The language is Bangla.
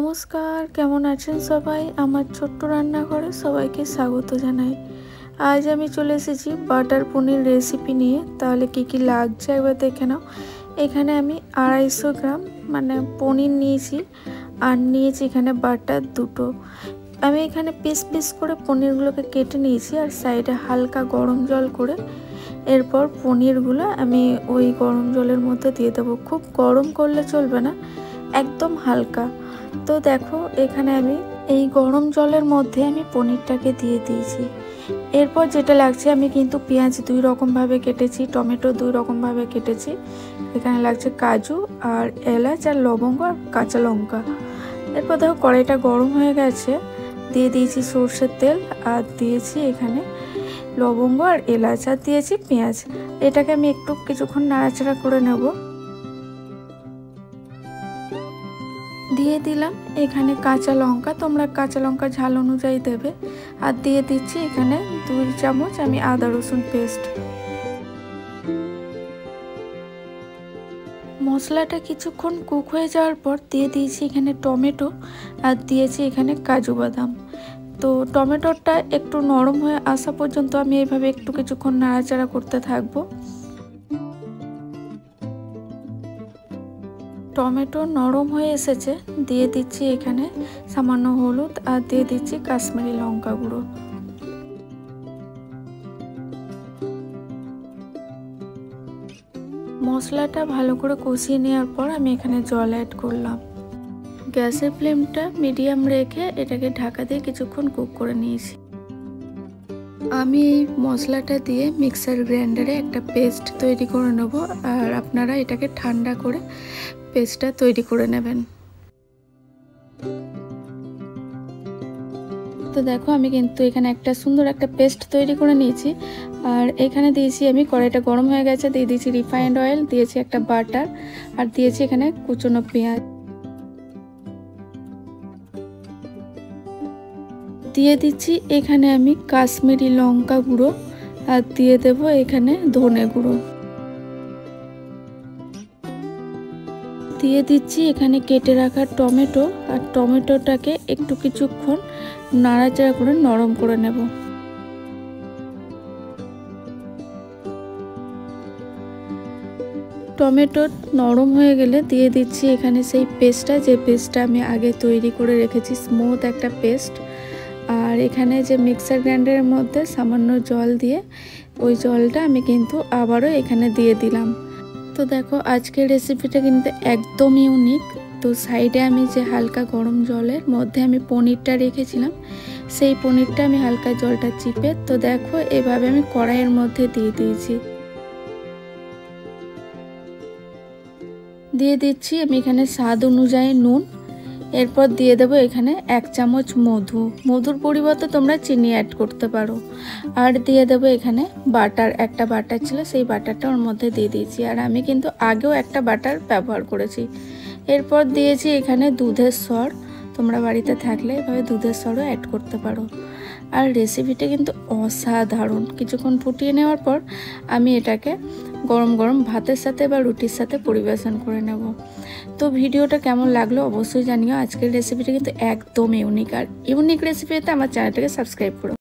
নমস্কার, কেমন আছেন সবাই? আমার ছোট্ট রান্নাঘরে সবাইকে স্বাগত জানাই। আজ আমি চলে এসেছি বাটার পনির রেসিপি নিয়ে। তাহলে কি কি লাগছে একবার দেখে নাও। এখানে আমি 250 গ্রাম পনির নিয়েছি, আর নিয়েছি এখানে বাটার দুটো। আমি এখানে পিস পিস করে পনিরগুলোকে কেটে নিয়েছি, আর সাইডে হালকা গরম জল করে এরপর পনিরগুলো আমি ওই গরম জলের মধ্যে দিয়ে দেবো। খুব গরম করলে চলবে না, একদম হালকা। তো দেখো এখানে আমি এই গরম জলের মধ্যে আমি পনিরটাকে দিয়ে দিয়েছি। এরপর যেটা লাগছে, আমি কিন্তু পেঁয়াজ 2 রকমভাবে কেটেছি, টমেটো 2 রকমভাবে কেটেছি। এখানে লাগছে কাজু আর এলাচ আর লবঙ্গ আর কাঁচা লঙ্কা। এরপর দেখো কড়াইটা গরম হয়ে গেছে, দিয়ে দিয়েছি সর্ষের তেল, আর দিয়েছি এখানে লবঙ্গ আর এলাচ, আর দিয়েছি পেঁয়াজ। এটাকে আমি একটু কিছুক্ষণ নাড়াচাড়া করে নেব। দিয়ে দিলাম এখানে কাঁচা লঙ্কা, তোমরা কাঁচা লঙ্কা ঝাল অনুযায়ী দেবে। আর দিয়ে দিচ্ছি এখানে 2 চামচ আমি আদা রসুন পেস্ট। মশলাটা কিছুক্ষণ কুক হয়ে যাওয়ার পর দিয়ে দিয়েছি এখানে টমেটো, আর দিয়েছি এখানে কাজু বাদাম। তো টমেটোটা একটু নরম হয়ে আসা পর্যন্ত আমি এইভাবে একটু কিছুক্ষণ নাড়াচাড়া করতে থাকবো। টমেটো নরম হয়ে এসেছে, দিয়ে দিচ্ছি এখানে সামান্য হলুদ, আর দিয়ে দিচ্ছি কাশ্মীরি লঙ্কা গুঁড়ো। মশলাটা ভালো করে কষিয়ে নেওয়ার পর আমি এখানে জল অ্যাড করলাম। গ্যাসের ফ্লেমটা মিডিয়াম রেখে এটাকে ঢাকা দিয়ে কিছুক্ষণ কুক করে নিয়েছি। আমি এই মশলাটা দিয়ে মিক্সার গ্রাইন্ডারে একটা পেস্ট তৈরি করে নেব, আর আপনারা এটাকে ঠান্ডা করে পেস্টটা তৈরি করে নেবেন। তো দেখো আমি কিন্তু এখানে একটা সুন্দর একটা পেস্ট তৈরি করে নিয়েছি। আর এখানে দিয়েছি আমি, কড়াইটা গরম হয়ে গেছে, দিয়ে দিয়েছি রিফাইন্ড অয়েল, দিয়েছি একটা বাটার, আর দিয়েছি এখানে কুচনো পেঁয়াজ। দিয়ে দিচ্ছি এখানে আমি কাশ্মীরি লঙ্কা গুঁড়ো, আর দিয়ে দেব এখানে ধনে গুঁড়ো। দিয়ে দিচ্ছি এখানে কেটে রাখা টমেটো, আর টমেটোটাকে একটু কিছুক্ষণ নাড়াচাড়া করে নরম করে নেব। টমেটো নরম হয়ে গেলে দিয়ে দিচ্ছি এখানে সেই পেস্টটা, যে পেস্টটা আমি আগে তৈরি করে রেখেছি, স্মুথ একটা পেস্ট। আর এখানে যে মিক্সার গ্রাইন্ডারের মধ্যে সামান্য জল দিয়ে ওই জলটা আমি কিন্তু আবারও এখানে দিয়ে দিলাম। তো দেখো আজকের রেসিপিটা কিন্তু একদম ইউনিক। তো সাইডে আমি যে হালকা গরম জলের মধ্যে আমি পনিরটা রেখেছিলাম, সেই পনিরটা আমি হালকা জলটা চিপে, তো দেখো এভাবে আমি কড়াইয়ের মধ্যে দিয়ে দিয়েছি। দিয়ে দিচ্ছি আমি এখানে স্বাদ অনুযায়ী নুন। এরপর দিয়ে দেবো এখানে 1 চামচ মধু, মধুর পরিবর্তে তোমরা চিনি অ্যাড করতে পারো। আর দিয়ে দেবো এখানে বাটার, একটা বাটার ছিল সেই বাটারটা ওর মধ্যে দিয়ে দিয়েছি, আর আমি কিন্তু আগেও একটা বাটার ব্যবহার করেছি। এরপর দিয়েছি এখানে দুধের সর, তোমরা বাড়িতে থাকলে এভাবে দুধের সরও অ্যাড করতে পারো। আর রেসিপিটা কিন্তু অসাধারণ। কিছুক্ষণ ফুটিয়ে নেওয়ার পর আমি এটাকে গরম গরম ভাতের সাথে বা রুটির সাথে পরিবেশন করে নেব। তো ভিডিওটা কেমন লাগলো অবশ্যই জানিও। আজকের রেসিপিটা কিন্তু একদম ইউনিক, আর ইউনিক রেসিপিতে আমার চ্যানেলটাকে সাবস্ক্রাইব করো।